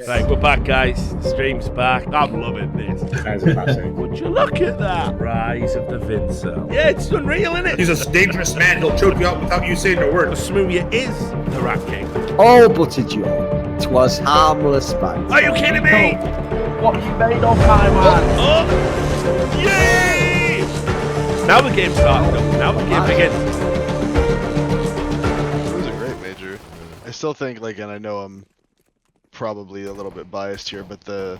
Right, we're back, guys. The stream's back. I'm loving this. That's a classic. Would you look at that? Rise of the Vincel. Yeah, it's unreal, isn't it? He's a dangerous man. He'll choke you out without you saying a word. Smoothie is the Rat King. Oh, but a joke. 'Twas harmless banter. Are you kidding me? What you made of my man? Oh! Yay! Now the game's starting up. Now the game begins. It was a great major. I still think, like, and I know I'm probably a little bit biased here, but the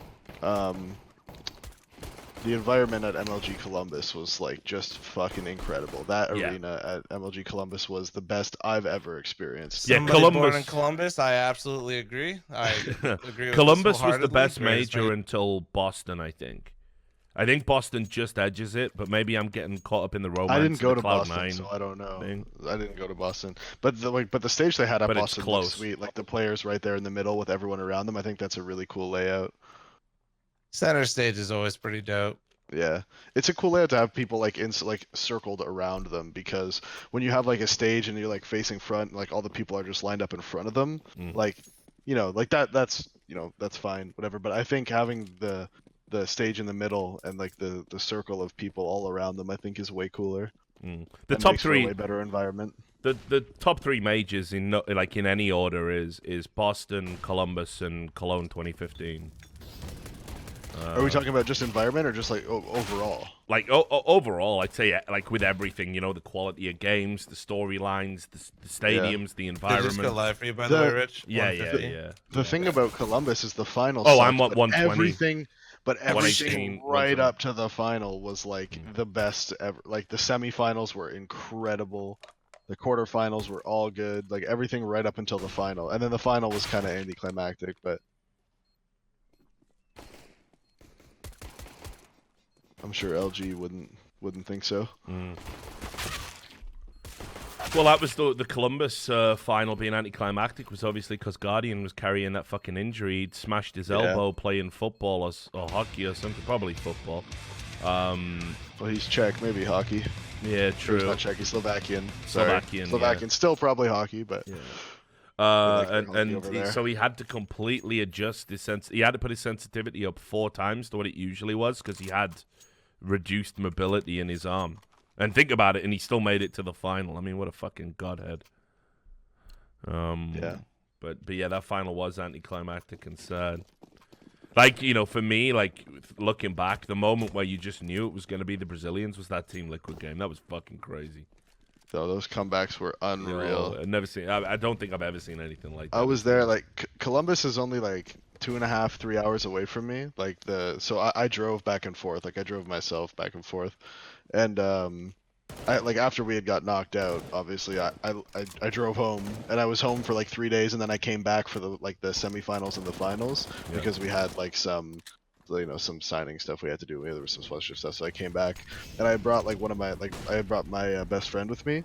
environment at MLG Columbus was like just fucking incredible. That arena at MLG Columbus was the best I've ever experienced. Yeah, Somebody born in Columbus, I absolutely agree. I agree with Columbus was the wholeheartedly. best major until Boston, I think. I think Boston just edges it, but maybe I'm getting caught up in the romance. I didn't go to Cloud Boston, 9 so I don't know. thing. I didn't go to Boston, but the stage they had at But it's Boston close. looked sweet. Like the players right there in the middle with everyone around them. I think that's a really cool layout. Center stage is always pretty dope. Yeah, it's a cool layout to have people like circled around them, because when you have like a stage and you're like facing front, like all the people are just lined up in front of them, like, you know, like that's fine, whatever. But I think having the stage in the middle and like the circle of people all around them, I think is way cooler. The top three, way better environment. The top three majors in any order is Boston, Columbus, and Cologne 2015. Are we talking about just environment or just like overall? Like overall, I'd say like with everything, you know, the quality of games, the storylines, the stadiums, the Did environment. this go live for you, by the way, Rich? Yeah. The thing about Columbus is the final. Oh, sucked, I'm at but 120. everything 118, right up to the final was like the best ever. Like the semifinals were incredible. The quarterfinals were all good. Like everything right up until the final, and then the final was kind of anticlimactic, but I'm sure LG wouldn't think so. Well, that was the Columbus final being anticlimactic was obviously because Guardian was carrying that fucking injury. He'd smashed his elbow playing football or hockey or something, probably football. Well, he's Czech, maybe hockey. Yeah, true. He's not Czech, he's Slovakian. Slovakian, Slovakian, still probably hockey, but. Yeah. Like So he had to completely adjust his He had to put his sensitivity up 4 times to what it usually was because he had reduced mobility in his arm. And think about it, and he still made it to the final. I mean, what a fucking godhead. Yeah. But yeah, that final was anticlimactic and sad. Like, you know, for me, like looking back, the moment where you just knew it was going to be the Brazilians was that Team Liquid game. That was fucking crazy. So those comebacks were unreal. I've never seen. I don't think I've ever seen anything like that. I was there. Like Columbus is only like 2.5, 3 hours away from me. Like so I drove back and forth. Like I drove myself back and forth, and like after we had got knocked out, obviously I drove home, and I was home for like 3 days, and then I came back for the semifinals and the finals because we had like some signing stuff we had to do. There was some sponsorship stuff, so I came back, and I brought like I brought my best friend with me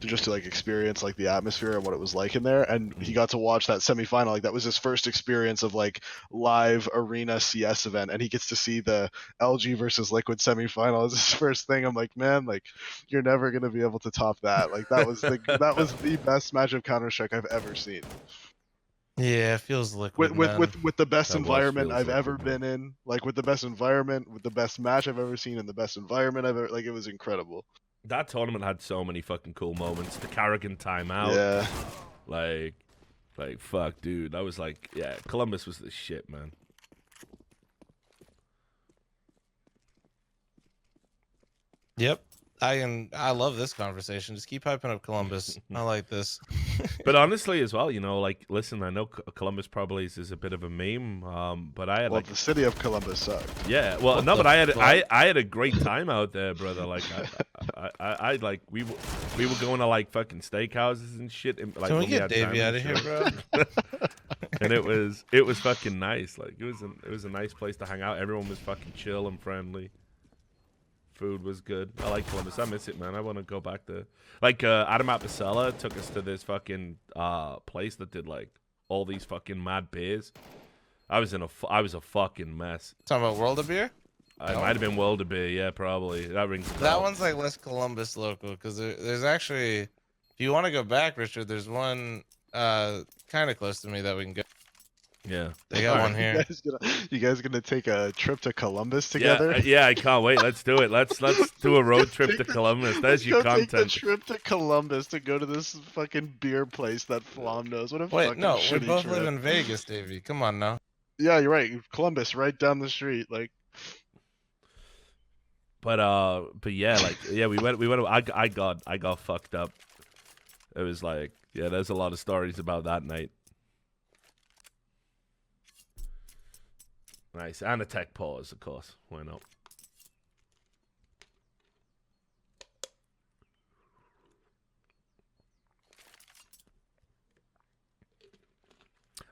to experience like the atmosphere and what it was like in there, and he got to watch that semifinal. Like that was his first experience of like live arena CS event, and he gets to see the LG versus Liquid semifinal as his first thing. I'm like, man, like you're never gonna be able to top that. Like that was the best match of Counter-Strike I've ever seen. Yeah, it feels Liquid, with the best That environment feels I've Liquid, ever been in, like with the best environment, with the best match I've ever seen, and the best environment I've ever, like it was incredible. That tournament had so many fucking cool moments. The Carrigan timeout. Yeah. Like fuck, dude. I was like, yeah, Columbus was the shit, man. Yep. I love this conversation. Just keep hyping up Columbus. I like this. But honestly, as well, you know, like, listen, I know Columbus probably is a bit of a meme, but I had Well, the city of Columbus sucked. yeah, well, no, but I had a great time out there, brother. Like, I like we were going to like fucking steakhouses and shit. And, like, Can we when get had Davey time out of and here, shit. bro? And it was fucking nice. Like, it was a nice place to hang out. Everyone was fucking chill and friendly. Food was good. I like Columbus. I miss it, man. I want to go back there. Like, Adam at Basella took us to this fucking place that did like all these fucking mad beers. I was a fucking mess. Talking about World of Beer? It might have been World of Beer, yeah, probably. That rings a bell. That one's like less Columbus local because there's actually, if you want to go back, Richard, there's one kind of close to me that we can go. Yeah. They got one You here. you guys gonna take a trip to Columbus Yeah, together? yeah, I can't wait. Let's do it. Let's do a road trip to Columbus. There's Let's your go take the content. trip to Columbus to go to this fucking beer place that fl0m knows. What a Wait, fucking no, we shitty both trip. live in Vegas, Davey. Come on now. Yeah, you're right. Columbus, right down the street. Like, But yeah, like yeah, we went. I got fucked up. It was like yeah, there's a lot of stories about that night. Nice, and a tech pause, of course. Why not?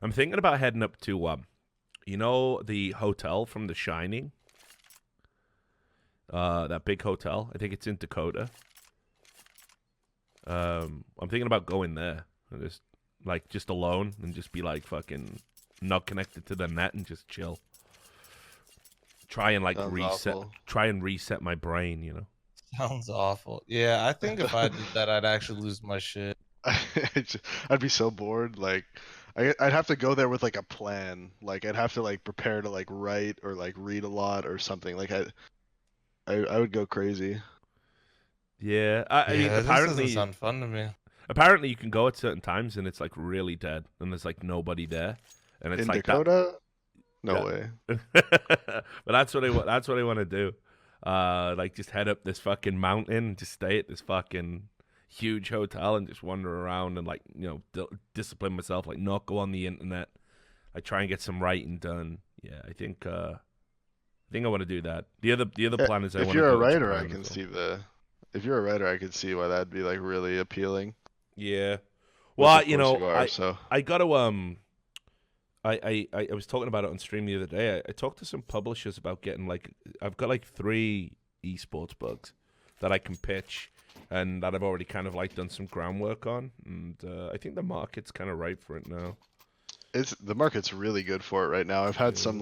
I'm thinking about heading up to you know, the hotel from The Shining. That big hotel. I think it's in Dakota. I'm thinking about going there and just alone and just be like fucking not connected to the net and just chill. Try and like Sounds reset. awful. Try and reset my brain. You know. Sounds awful. Yeah, I think if I did that, I'd actually lose my shit. I'd be so bored. Like, I'd have to go there with like a plan. Like, I'd have to like prepare to like write or like read a lot or something. Like, I would go crazy. Yeah. I mean, This doesn't apparently, sound fun to me. apparently you can go at certain times and it's like really dead and there's like nobody there and it's In like Dakota? No Yeah. way. but that's what I want. That's what I want to do. Like just head up this fucking mountain, just stay at this fucking huge hotel, and just wander around and like discipline myself, like not go on the internet. I try and get some writing done. Yeah, I think I want to do that. The other plan is I If want to you're go a writer, to I Japan can as well. see If you're a writer, I could see why that'd be like really appealing. Yeah. Which, Well, of course you are, so. I got to I was talking about it on stream the other day. I talked to some publishers about getting I've got like 3 esports bugs that I can pitch and that I've already kind of like done some groundwork on, and I think the market's kind of right for it now. The market's really good for it right now. I've had some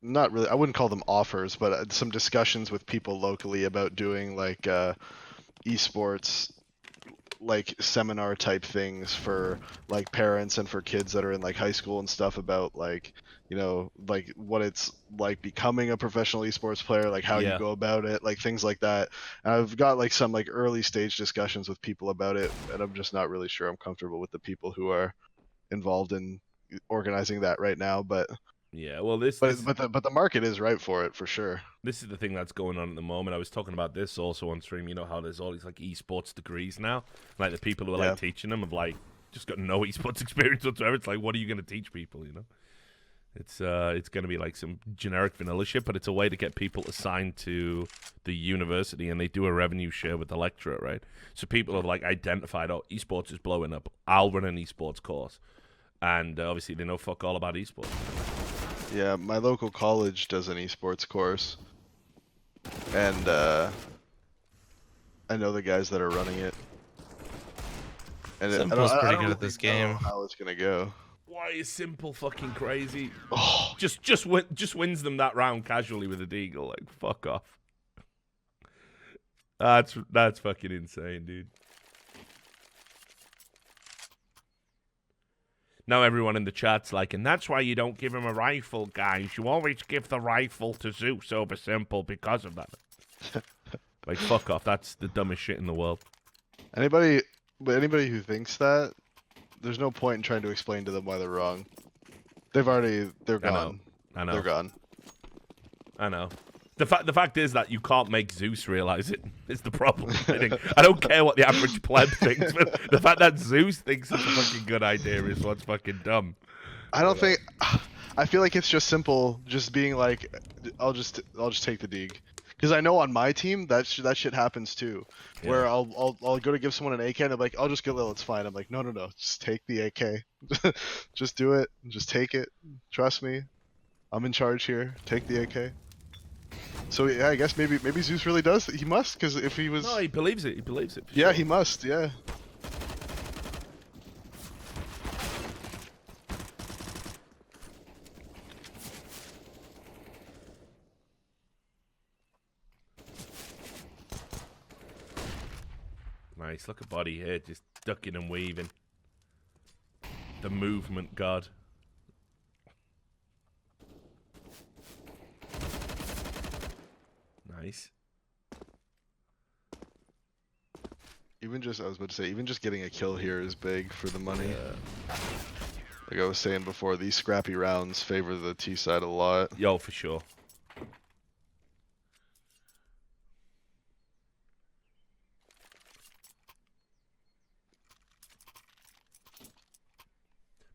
not really, I wouldn't call them offers, but some discussions with people locally about doing like esports like seminar type things for like parents and for kids that are in like high school and stuff about like like what it's like becoming a professional esports player, like how Yeah. you go about it, like things like that. And I've got like some like early stage discussions with people about it, and I'm just not really sure I'm comfortable with the people who are involved in organizing that right now. But Yeah, well, but the market is right for it for sure. this is the thing that's going on at the moment. I was talking about this also on stream. You know how there's all these like esports degrees now, like the people who are Yeah. like teaching them have like just got no esports experience whatsoever. It's like, what are you going to teach people? You know, it's going to be like some generic vanilla shit, but it's a way to get people assigned to the university, and they do a revenue share with the lecturer, right? So people have like identified, oh, esports is blowing up. I'll run an esports course, and obviously they know fuck all about esports. Yeah, my local college does an esports course, and I know the guys that are running it. And Simple's pretty good really at this know game. how it's gonna go. Why is Simple fucking crazy? Oh, Just wins them that round casually with a deagle. Like, fuck off. That's fucking insane, dude. Now everyone in the chat's like, and that's why you don't give him a rifle, guys. You always give the rifle to Zeus over Simple because of that. Like, fuck off. That's the dumbest shit in the world. anybody who thinks that, there's no point in trying to explain to them why they're wrong. They're gone. I know. They're gone. I know. The fact is that you can't make Zeus realize it is the problem. I don't care what the average pleb thinks, but the fact that Zeus thinks it's a fucking good idea is what's fucking dumb. I don't think. I feel like it's just simple, just being like, I'll just take the dig, because I know on my team that shit happens too, where Yeah. I'll go to give someone an AK and they're like, I'll just get Lil, it's fine. I'm like, no, just take the AK, just do it, just take it. Trust me, I'm in charge here. Take the AK. So yeah, I guess maybe Zeus really does. He must, because if he was, No, he believes it. He believes it. for yeah, sure. he must. Yeah. Nice. Look at body here, just ducking and weaving. The movement god. Nice. Even just, I was about to say, even just getting a kill here is big for the money. Yeah. Like I was saying before, these scrappy rounds favor the T side a lot. Yo, for sure.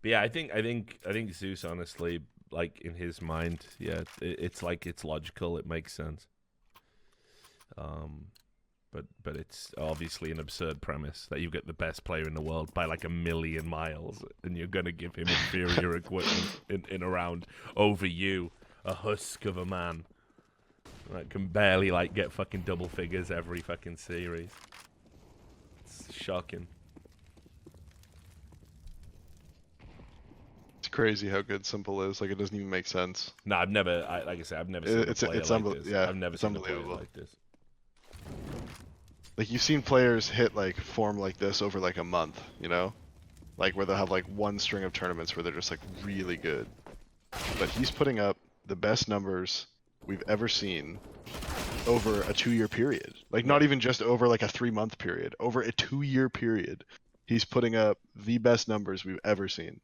But yeah, I think Zeus, honestly, like in his mind, yeah, it's like it's logical, it makes sense. But it's obviously an absurd premise that you get the best player in the world by like 1,000,000 miles, and you're gonna give him inferior equipment in a round over you, a husk of a man that can barely like get fucking double figures every fucking series. It's shocking. It's crazy how good Simple is. Like it doesn't even make sense. No, I've never. Like I said, I've never seen a player like this. Yeah, I've never it's seen a player unbelievable. like this. Like you've seen players hit like form like this over like a month, you know, like where they'll have like one string of tournaments where they're just like really good. But he's putting up the best numbers we've ever seen over a 2-year period. Like not even just over like a 3-month period, over a 2-year period. He's putting up the best numbers we've ever seen.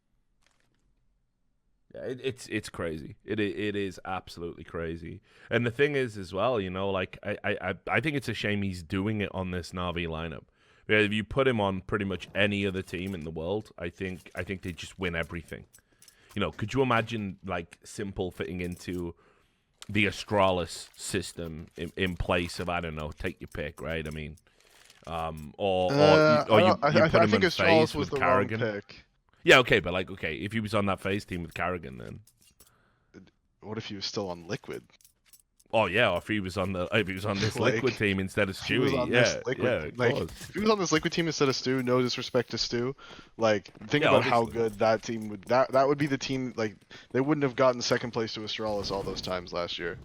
Yeah, it's crazy. It is absolutely crazy. And the thing is, as well, you know, like I think it's a shame he's doing it on this Na'Vi lineup. Because if you put him on pretty much any other team in the world, I think they just win everything. You know, could you imagine like Simple fitting into the Astralis system in place of, I don't know, take your pick, right? I mean, or you put him think in Astralis phase was with the wrong Carrigan. pick. Yeah, okay, but like, okay, if he was on that phase team with Carrigan, then What if he was still on Liquid? oh yeah, or if he was on this Like, Liquid team instead of If he was Stewie, on yeah, this Liquid, yeah, of like course. if he was on this Liquid team instead of Stu, no disrespect to Stu, like think Yeah, about how obviously. good that team would that would be the team. Like they wouldn't have gotten second place to Astralis all those times last year.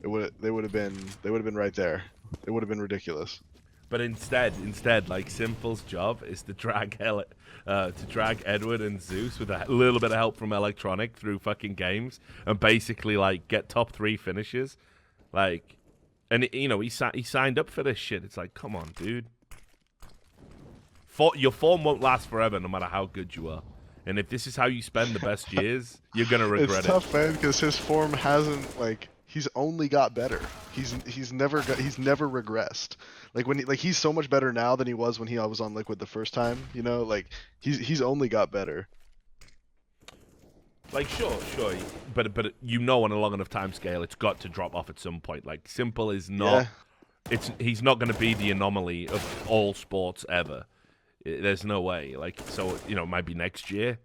They would have been right there. It would have been ridiculous. But instead, like Simple's job is to drag Edward and Zeus with a little bit of help from Electronic through fucking games and basically like get top 3 finishes, like, and you know he signed up for this shit. It's like, come on, dude. Your form won't last forever, no matter how good you are. And if this is how you spend the best years, you're gonna regret It's it. tough, man, because his form hasn't like he's only got better. He's never regressed. Like he's so much better now than he was when he was on Liquid the first time. You know, like he's only got better. Like sure, but you know, on a long enough time scale, it's got to drop off at some point. Like Simple is not. Yeah. He's not going to be the anomaly of all sports ever. There's no way. Like so, you know, it might be next year.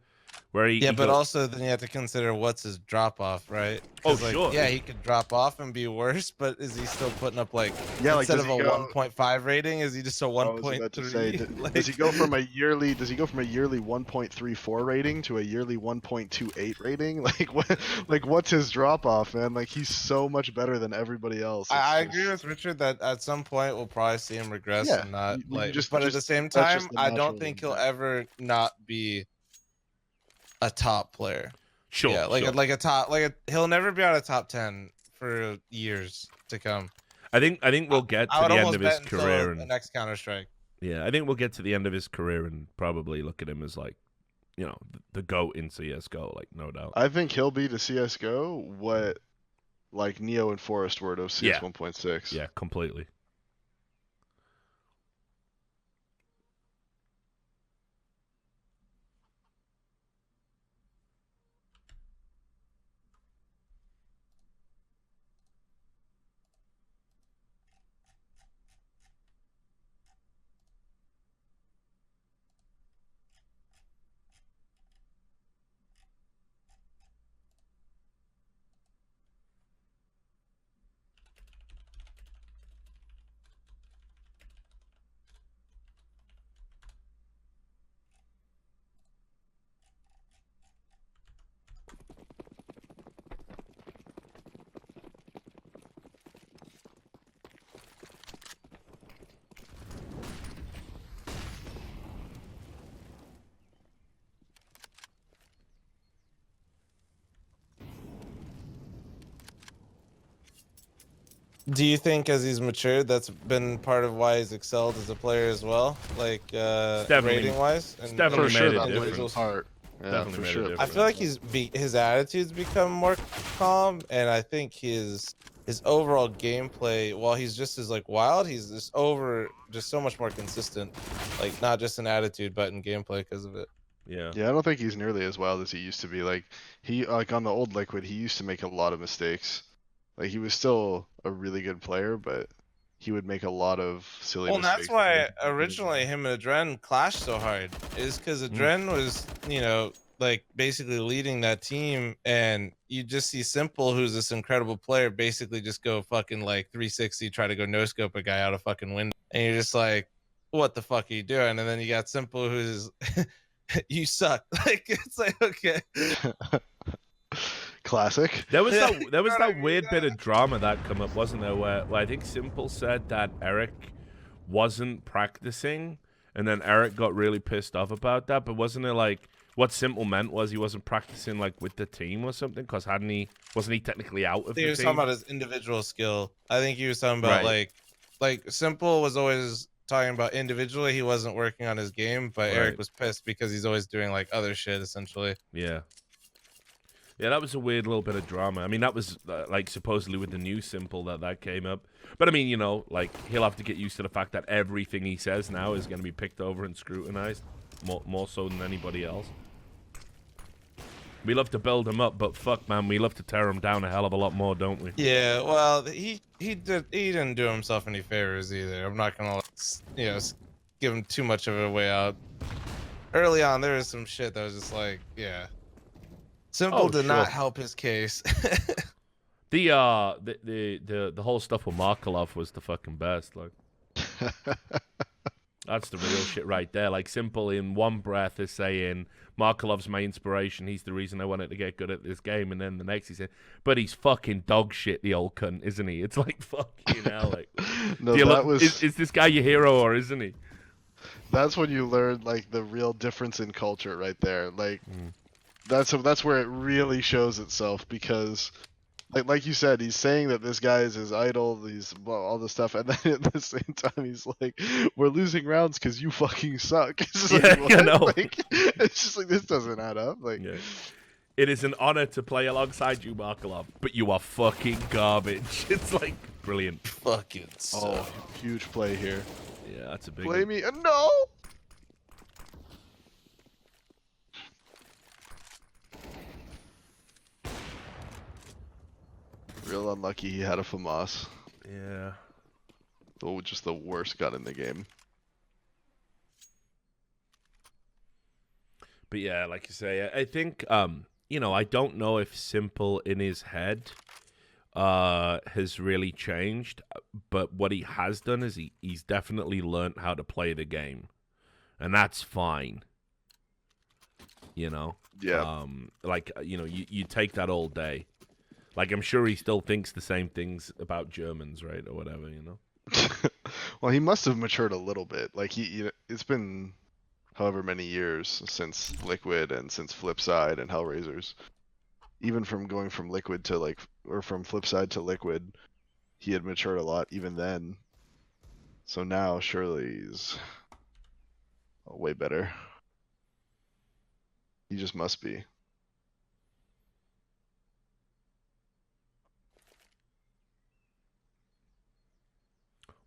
Where he Yeah, but goes, also then you have to consider what's his drop off, right? Oh, 'Cause, like, sure. Yeah, he could drop off and be worse, but is he still putting up like Yeah, like, instead does of a he go- 1.5 rating, is he just a I was about to say, 1.3? does he go from a yearly 1.34 rating to a yearly 1.28 rating? Like what's his drop off, man? Like he's so much better than everybody else. I It's agree just- with Richard that at some point we'll probably see him regress Yeah, and not you like. just- but at just- the same that's time, just the I natural don't think he'll impact. ever not be a top player. sure, Yeah, sure. like a top, he'll never be out of top 10 for years to come. I think we'll get I to would the end almost of his bet until career, the and next Counter Strike. yeah, I think we'll get to the end of his career and probably look at him as like, you know, the GOAT in CS:GO, like no doubt. I think he'll be to CS:GO what like Neo and Forest were to CS Yeah. 1.6. Yeah, completely. Do you think as he's matured, that's been part of why he's excelled as a player as well? Like definitely- rating wise? it's definitely For made sure, a that plays a difference. part. Yeah, Definitely for made a sure. difference. I feel like his attitude's become more calm, and I think his overall gameplay, while he's just as like wild, he's just so much more consistent. Like not just in attitude, but in gameplay because of it. Yeah. Yeah, I don't think he's nearly as wild as he used to be. Like on the old Liquid, he used to make a lot of mistakes. Like he was still a really good player, but he would make a lot of silly Well, and mistakes. that's why originally him and Adren clashed so hard, is because Adren was, like basically leading that team, and you just see Simple, who's this incredible player, basically just go fucking like 360, try to go no scope a guy out a fucking window, and you're just like, what the fuck are you doing? And then you got Simple, who's you suck. Like it's like okay. Classic. There was Yeah, that you know what I weird mean? bit of drama that come up, wasn't there? Where I think Simple said that Eric wasn't practicing, and then Eric got really pissed off about that. But wasn't it like what Simple meant was he wasn't practicing like with the team or something? Because wasn't he technically out of He the was team? talking about his individual skill. I think he was talking about Right. like Simple was always talking about individually. He wasn't working on his game, but Right. Eric was pissed because he's always doing like other shit essentially. Yeah. Yeah, that was a weird little bit of drama. I mean, that was like supposedly with the new Simple that came up. But I mean, like he'll have to get used to the fact that everything he says now is going to be picked over and scrutinized more so than anybody else. We love to build him up, but fuck, man, we love to tear him down a hell of a lot more, don't we? Yeah, well, he didn't do himself any favors either. I'm not gonna give him too much of it away out. Early on, there was some shit that was just like, yeah. Simple did not help his case. The whole stuff with Markelov was the fucking best. Like, that's the real shit right there. Like, Simple in one breath is saying Markelov's my inspiration. He's the reason I wanted to get good at this game. And then the next he said, but he's fucking dog shit, the old cunt, isn't he? It's like, fucking hell. Like, No, that was. Is this guy your hero or isn't he? That's when you learn like the real difference in culture right there. Like that's where it really shows itself because like you said, he's saying that this guy is his idol, all this stuff, and then at the same time he's like, we're losing rounds because you fucking suck. It's just Yeah, like, you know. Like, it's just like this doesn't add up. Like Yeah. It is an honor to play alongside you, Markelov, but you are fucking garbage. It's like brilliant. Fucking oh, huge play here. Yeah, that's a big Play one. me no. Real unlucky he had a FAMAS. Yeah. Oh, just the worst gun in the game. But yeah, like you say, I think I don't know if Simple in his head has really changed, but what he has done is he's definitely learned how to play the game. And that's fine. Yeah. You take that all day. Like, I'm sure he still thinks the same things about Germans, right? Or whatever, Well, he must have matured a little bit. Like it's been however many years since Liquid and since Flipside and Hellraisers. Even from going from Liquid to from Flipside to Liquid, he had matured a lot even then. So now surely he's way better. He just must be.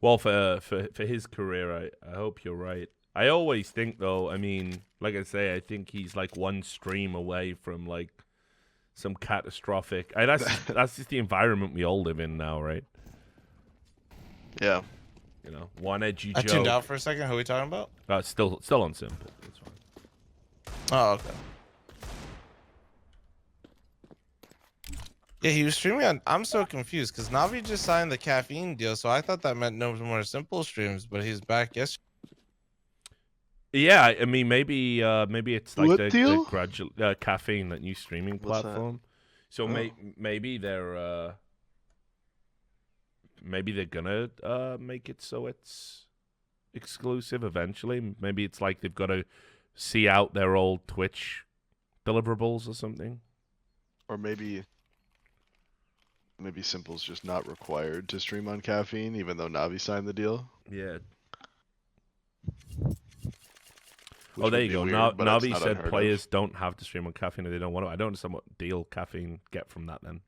Well, for his career, I hope you're right. I always think, though, I mean, like I say, I think he's like one stream away from like some catastrophic. That's just the environment we all live in now, right? Yeah. One edgy I joke. tuned out for a second. Who are we talking about? Still on Simp. That's fine. Oh, okay. Yeah, he was streaming on. I'm so confused because Navi just signed the caffeine deal, so I thought that meant no more Simple streams, but he's back yesterday. Yeah, I mean, maybe it's like What the deal? gradual caffeine, that new streaming What's that? platform. So maybe they're gonna make it so it's exclusive eventually. Maybe it's like they've got to see out their old Twitch deliverables or something. Or maybe maybe Simple's just not required to stream on caffeine, even though Navi signed the deal. Yeah. Which Oh, there would you be go. weird, but it's Navi not said unheard of. players don't have to stream on caffeine if they don't want to. I don't understand what deal caffeine get from that then.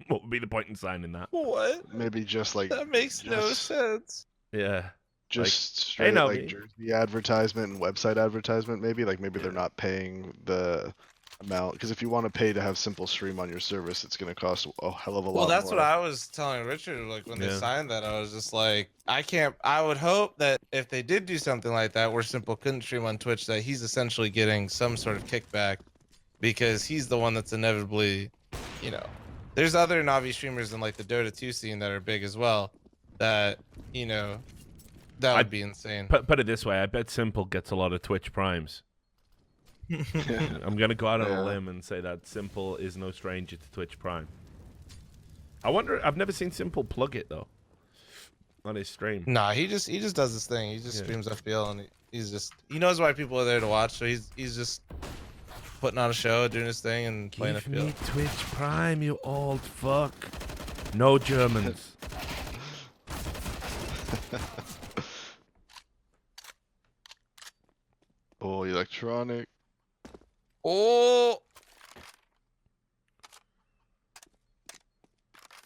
What would be the point in signing that? What? Maybe just like That makes no just- sense. Yeah. just hey, straight Navi. like jersey advertisement and website advertisement. Maybe they're not paying the amount, because if you want to pay to have Simple stream on your service, it's going to cost a hell of a lot. Well, that's more. what I was telling Richard. Like when they Yeah. signed that, I was just like, I would hope that if they did do something like that, where Simple couldn't stream on Twitch, that he's essentially getting some sort of kickback, because he's the one that's inevitably, you know, there's other Navi streamers in like the Dota 2 scene that are big as well. That that would be insane. Put it this way, I bet Simple gets a lot of Twitch primes. I'm gonna go out on a limb and say that Simple is no stranger to Twitch Prime. I wonder. I've never seen Simple plug it though on his stream. Nah, he just does this thing. He just streams FPL, and he knows why people are there to watch. So he's just putting on a show, doing his thing, and playing Give FPL. me Twitch Prime, you old fuck. No Germans. Oh, electronic. Oh,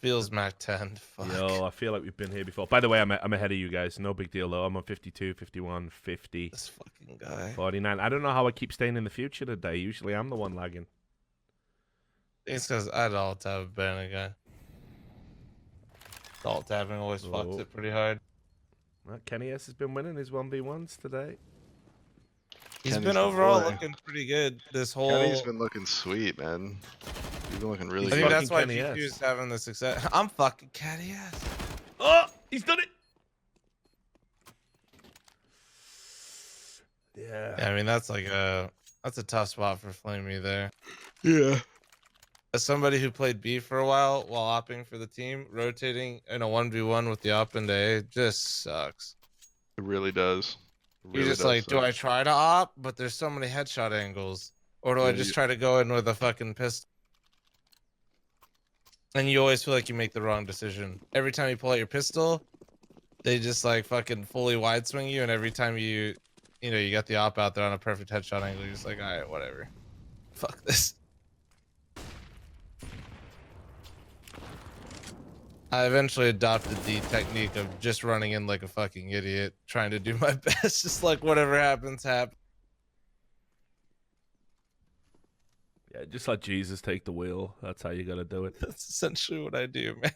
feels Mac 10. Fuck. Yo, I feel like we've been here before. By the way, I'm ahead of you guys. No big deal though. I'm on 52, 51, 50, This fucking guy. 49. I don't know how I keep staying in the future today. Usually I'm the one lagging. It's because I'd alt tab a banner guy. Alt tabbing always fucks Oh. it pretty hard. Well, Kenny S has been winning his 1v1s today. He's Kenny's been the overall boy. looking pretty good this whole. Kenny's been looking sweet, man. He's been looking really I He's think good. that's why Kenny S. GQ is having the success. I'm fucking catty ass. Oh, he's done it. Yeah. Yeah, I mean that's a tough spot for fl0m there. Yeah. As somebody who played B for a while opping for the team, rotating in a 1v1 with the op into A just sucks. It really does. It You're really just does like, do suck. I try to op? But there's so many headshot angles. Or do I Yeah, just you- try to go in with a fucking pistol? And you always feel like you make the wrong decision. Every time you pull out your pistol, they just like fucking fully wide swing you, and every time you got the op out there on a perfect headshot angle, you're just like, alright, whatever. Fuck this. I eventually adopted the technique of just running in like a fucking idiot, trying to do my best, just like whatever happens, happens. Yeah, just let Jesus take the wheel. That's how you gotta do it. That's essentially what I do, man.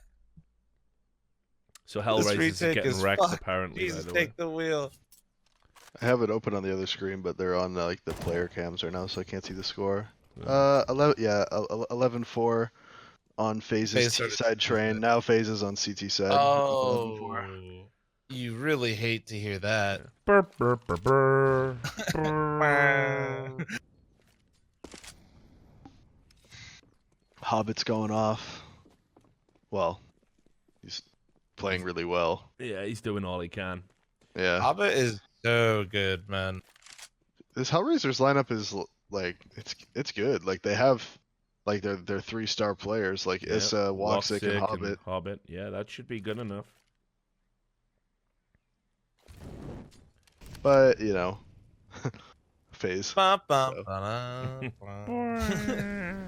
So Hellraisers is retake getting is wrecked fucked. apparently. Jesus, by the way. take the wheel. I have it open on the other screen, but they're on like the player cams right now, so I can't see the score. Yeah. 11-4 on Phase's FaZe T started side train. CT. Now Phases on CT side. Oh, 11-4. you really hate to hear that. Burr, burr, burr, burr. Burr. Hobbit's going off. Well, he's playing really well. Yeah, he's doing all he can. Yeah. Hobbit is so good, man. This Hellraisers lineup is like it's good. Like they have like they're 3-star players like Yeah, Issa, Woxic, and Hobbit. Hobbit. Yeah, that should be good enough. But Phase. Bum, bum, So. ba-dum, bum.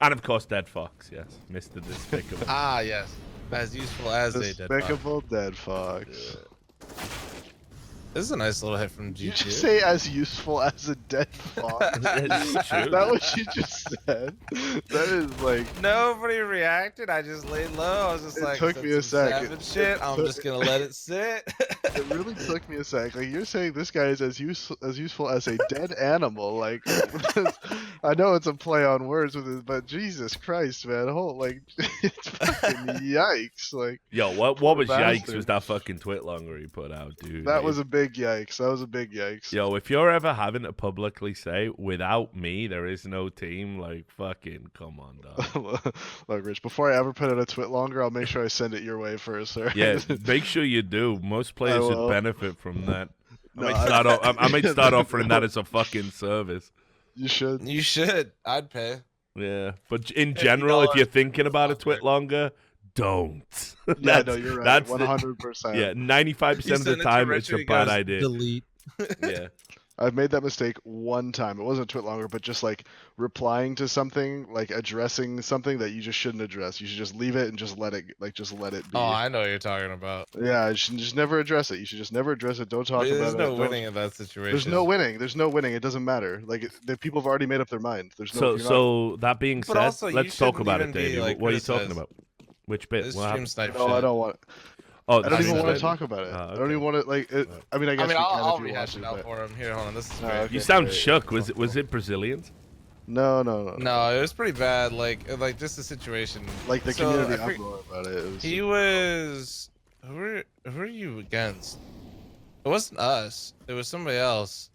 And of course, Dead Fox. Yes, Mr. Despicable. Ah, yes. As useful as they did. Despicable Dead Fox. This is a nice little hit from Did you GQ. just say as useful as a dead fox? It's true. Is that what you just said? That is like Nobody reacted. I just laid low. I was just It like, took me a some sec. savage shit. I'm just gonna let it sit. it really took me a sec. Like you're saying this guy is as useful as a dead animal. Like I know it's a play on words with it, but Jesus Christ, man, it's fucking yikes. Like Yo, what was bastard. yikes was that fucking twit longer he put out, dude. that was a big yikes. That was a big yikes. Yo, if you're ever having to publicly say, without me, there is no team, like, fucking come on, dog. Look, Rich, before I ever put out a twit longer, I'll make sure I send it your way first, sir. Yeah, make sure you do. Most players should will. benefit from that. No, I might start offering that as a fucking service. You should. You should. I'd pay. Yeah, but in general, if you're thinking about a twit longer, don't. Yeah, no, you're right. That's 100%. yeah, 95% of the time it's a bad idea. Delete. Yeah. I've made that mistake one time. It wasn't a twit longer, but just like replying to something, like addressing something that you just shouldn't address. You should just leave it and just let it, just let it be. Oh, I know what you're talking about. Yeah, you should just never address it. You should just never address it. Don't talk about There's it. no Don't- winning in that situation. There's no winning. There's no winning. It doesn't matter. Like the people have already made up their mind. There's no. So you're not- so that being But said, also, you let's talk shouldn't about it, even be, Davey. like, What are you talking criticized. about? Which bit? This What stream happened? snipe no, shit. I don't want. Oh, I don't stream even want to sniping? talk about it. Oh, I don't okay. even want to like. I mean, I guess we can I'll if you want rehash to. it out But... for him. Here, hold on. This is Oh, great. okay. You sound great. shook. Was it Brazilians? No. No, it was pretty bad. Like just the situation. Like the So, community I for- uproar about it. It was, He was. Who are you against? It wasn't us. It was somebody else.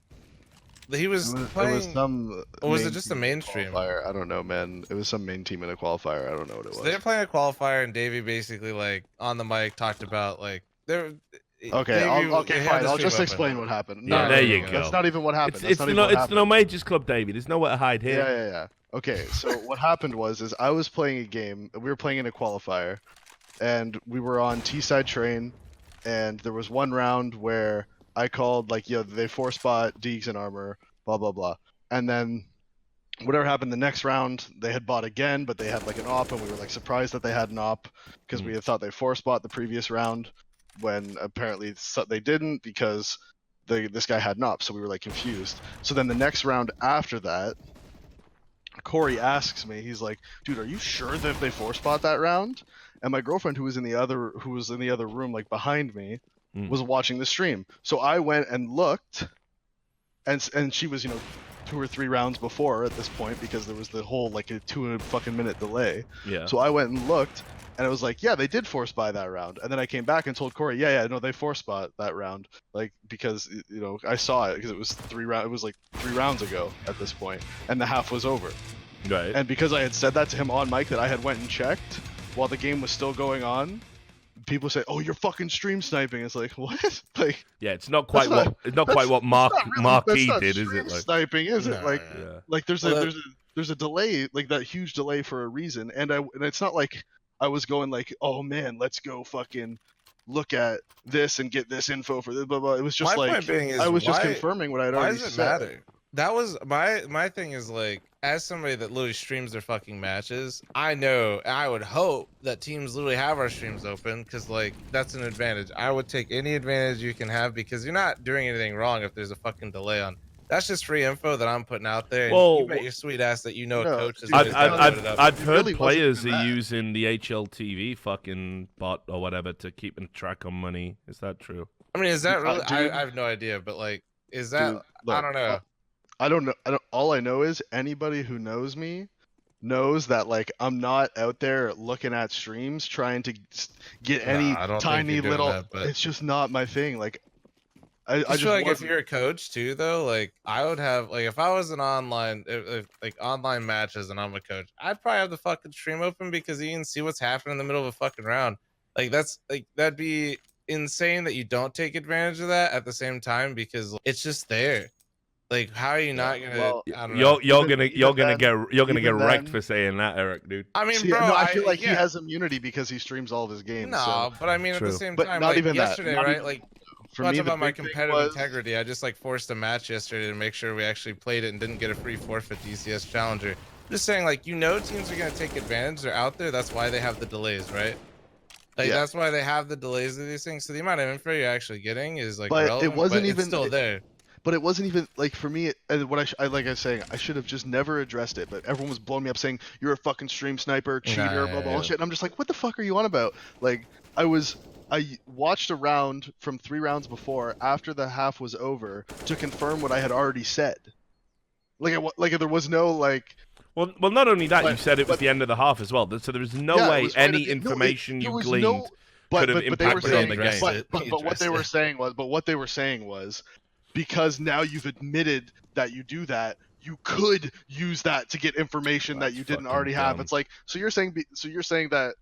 He was it playing. was some. or was it main just a team in mainstream? qualifier. I don't know, man. It was some main team in a qualifier. I don't know what it was. So they were playing a qualifier, and Davey basically like on the mic talked about like they're. Okay, okay, had fine. the I'll stream just open. explain what happened. Yeah, No, there no, you no, go. That's not even what happened. It's That's the not even what it's the No happened. Majors Club, Davey. There's nowhere to hide here. Yeah. Okay, so what happened was I was playing a game. We were playing in a qualifier, and we were on T-side train, and there was one round where I called like, they 4-spot Deegs and armor, blah blah blah, and then whatever happened the next round, they had bought again, but they had like an op, and we were like surprised that they had an op because we had thought they 4-spot the previous round, when apparently they didn't because this guy had an op, so we were like confused. So then the next round after that, Corey asks me, he's like, "Dude, are you sure that they 4-spot that round?" And my girlfriend, who was in the other room, like behind me, was watching the stream. So I went and looked, and she was 2 or 3 rounds before at this point because there was the whole like a 2-minute delay. Yeah. So I went and looked, and I was like, yeah, they did 4-spot that round. And then I came back and told Corey, no, they 4-spot that round, like because I saw it because it was 3 rounds. It was like 3 rounds ago at this point, and the half was over. Right. And because I had said that to him on mic that I had went and checked while the game was still going on, people say, "Oh, you're fucking stream sniping." It's like, what? Like, yeah, it's not quite not- what Marquis did, is stream it? Like, sniping, is it? No, Like, yeah. like there's Well, a delay, like that huge delay for a reason, and it's not like I was going like, "Oh man, let's go fucking look at this and get this info for this." Blah blah. It was just My like point being is, I was just why- confirming what I'd Why already does it said. matter? That was my thing is like, as somebody that literally streams their fucking matches, I know, and I would hope that teams literally have our streams open because like that's an advantage. I would take any advantage you can have because you're not doing anything wrong if there's a fucking delay on. That's just free info that I'm putting out there. And Well, you bet your sweet ass that No, a coach is dude, always gonna put it up. I've It heard really wasn't players even are that. using the HLTV fucking bot or whatever to keep a track on money. Is that true? I mean, is that really? Dude. I have no idea, but like, is that? Dude, I look, don't know. I don't know. All I know is anybody who knows me knows that like I'm not out there looking at streams trying to get any I don't think tiny you're doing little. that, but- It's just not my thing. Like I I just feel like if wasn't- you're a coach too, though, like I would have, like if I was an online, if like online matches and I'm a coach, I'd probably have the fucking stream open because you can see what's happening in the middle of a fucking round. Like that's like that'd be insane that you don't take advantage of that at the same time because it's just there. Like how are you not gonna? well, I don't know. You're Even- gonna even then- get even wrecked then- for saying that, Eric, dude. I mean, See, bro, no, I feel like he yeah. has immunity because he streams all of his games. No, so but I mean at True. the same But time, not like even that, yesterday, not right? even- Like for talking me, the about my big thing competitive was- integrity, I just like forced a match yesterday to make sure we actually played it and didn't get a free forfeit DCS Challenger. Just saying, like, teams are gonna take advantage. They're out there. That's why they have the delays, right? Like Yeah. that's why they have the delays of these things. So the amount of info you're actually getting is like But it relevant, wasn't but even- it's still there. But it wasn't even like for me. And what I like I was saying, I should have just never addressed it. But everyone was blowing me up saying you're a fucking stream sniper, cheater, Nah, blah blah yeah. shit. And I'm just like, what the fuck are you on about? Like I watched a round from 3 rounds before after the half was over to confirm what I had already said. Like there was no like. Well, not only that, you But- said it was but- the end of the half as well. So there was no Yeah, it way was right at any the- no, information there you was gleaned no- could have they were impacted on saying, the game. But what they were saying was because now you've admitted that you do that, you could use that to get information that That's you didn't fucking already have. dumb. It's like so you're saying that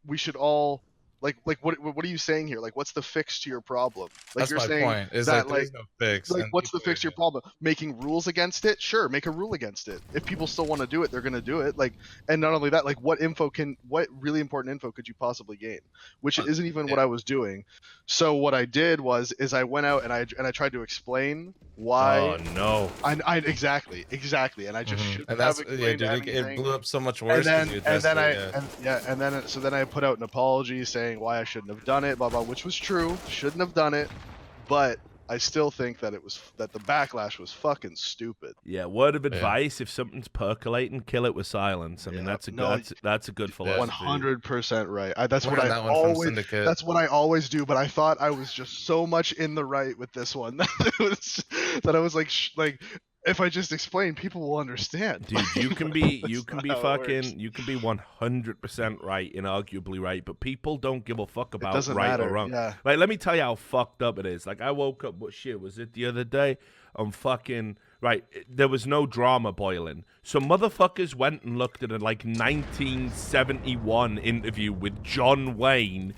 we should all Like what are you saying here? Like, what's the fix to your problem? Like, That's you're my saying point. Is that, like there's no fix. like, And what's the people fix to your problem? Making rules against it? Sure, make a rule against it. If people still want to do it, they're going to do it. Like, and not only that, like, what really important info could you possibly gain? Which isn't even what I was doing. So what I did is I went out and I tried to explain why. Oh no. I exactly, and I just shouldn't and have that's explained dude, anything. it blew up so much And worse. then, you and then addressed it, and then so then I put out an apology saying why I shouldn't have done it, blah blah, which was true, shouldn't have done it, but I still think that the backlash was fucking stupid. Yeah, word of advice: if something's percolating, kill it with silence. I mean, that's a good philosophy. 100% right. That's what Learned I that one from always. Syndicate. That's what I always do. But I thought I was just so much in the right with this one that I was like, if I just explain, people will understand. Dude, you can be That's you can not be how it fucking works. you can be 100% right, inarguably right, but people don't give a fuck about doesn't right matter, or wrong. yeah. Like, let me tell you how fucked up it is. Like, I woke up, what shit was it the other day? I'm fucking right. There was no drama boiling, so motherfuckers went and looked at a 1971 interview with John Wayne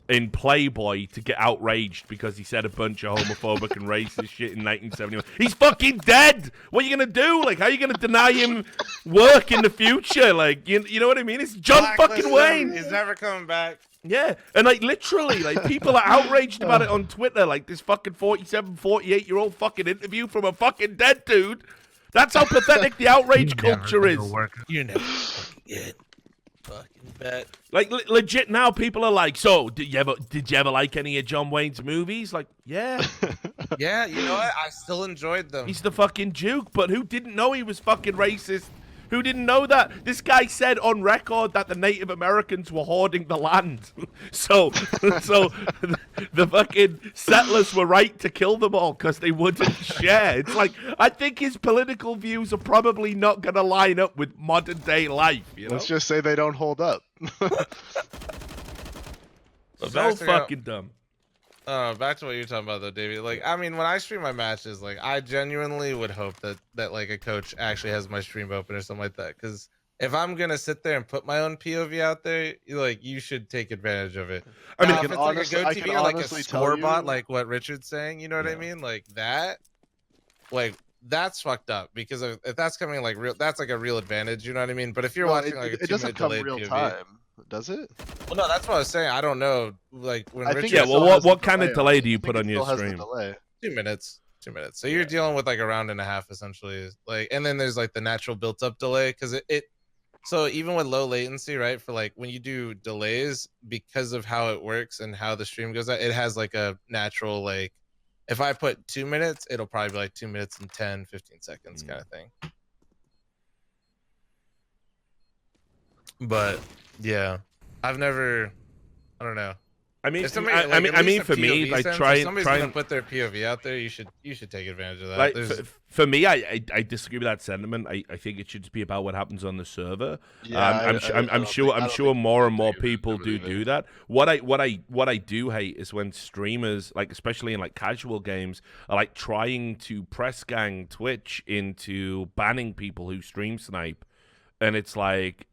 in Playboy to get outraged because he said a bunch of homophobic and racist shit in 1971. He's fucking dead. What are you gonna do? Like, how are you gonna deny him work in the future? Like, you know what I mean? It's John fucking Wayne. He's never coming back. Yeah, and like literally, like people are outraged about it on Twitter. Like this fucking 47, 48-year-old fucking interview from a fucking dead dude. That's how pathetic the outrage culture is. You never get fucking bet. Like legit now, people are like, so did you ever like any of John Wayne's movies? Like, yeah, Yeah, you know what? I still enjoyed them. he's the fucking Duke, but who didn't know he was fucking racist? Who didn't know that? This guy said on record that the Native Americans were hoarding the land. so the fucking settlers were right to kill them all because they wouldn't share. It's like, I think his political views are probably not going to line up with modern day life. You know? Let's just say they don't hold up. So fucking dumb. Back to what you're talking about though, Davey. Like, I mean, when I stream my matches, like, I genuinely would hope that like a coach actually has my stream open or something like that. Because if I'm gonna sit there and put my own POV out there, you should take advantage of it. I mean, Now, I if can it's like a honestly- Go I TV can or like a honestly tell score bot, you- like what Richard's saying, you know what I mean? Like that, like that's fucked up because if that's coming like real, that's like a real advantage. You know what I mean? But if you're Well, watching like a it doesn't 2-minute come delayed real POV, time, does it? well, no, that's what I was saying. I don't know. Like when I think Richard, Yeah, it well, still has what the kind of delay delay on do it. you I think put it on your still has the stream? delay. 2 minutes. So you're dealing with like a round and a half essentially. Like, and then there's like the natural built-up delay because it. So even with low latency, right? For like when you do delays, because of how it works and how the stream goes out, it has like a natural like. If I put 2 minutes, it'll probably be like 2 minutes and 10, 15 seconds kind of thing. But yeah, I've never. I don't know. I mean, If somebody, I like, mean, at least for a me, POV like sense, try if and somebody's try gonna and put their POV out there, you should take advantage of that. like There's- for me, I disagree with that sentiment. I think it should just be about what happens on the server. Yeah, I'm sure more and more people do that. What I do hate is when streamers, like especially in like casual games, are like trying to press gang Twitch into banning people who stream snipe, and it's like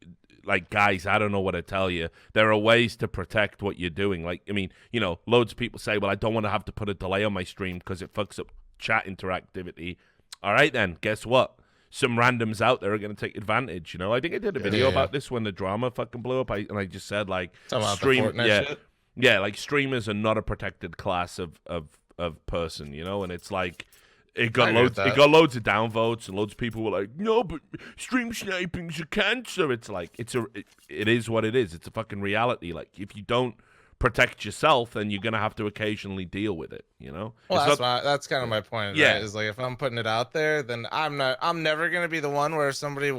guys, I don't know what to tell you. There are ways to protect what you're doing. Like, I mean, you know, loads of people say, well, I don't want to have to put a delay on my stream because it fucks up chat interactivity. All right, then, guess what? Some randoms out there are going to take advantage, you know? I think I did a video about this when the drama fucking blew up, and I just said, like, like, streamers are not a protected class of person, you know? And it's like, it got loads of downvotes, and loads of people were like, no, but stream sniping's a cancer. It's like, it is what it is. It's a fucking reality. Like, if you don't protect yourself, then you're gonna have to occasionally deal with it, you know? Well, that's kind of my point. Yeah. Right? Is like if I'm putting it out there, then I'm never gonna be the one where if somebody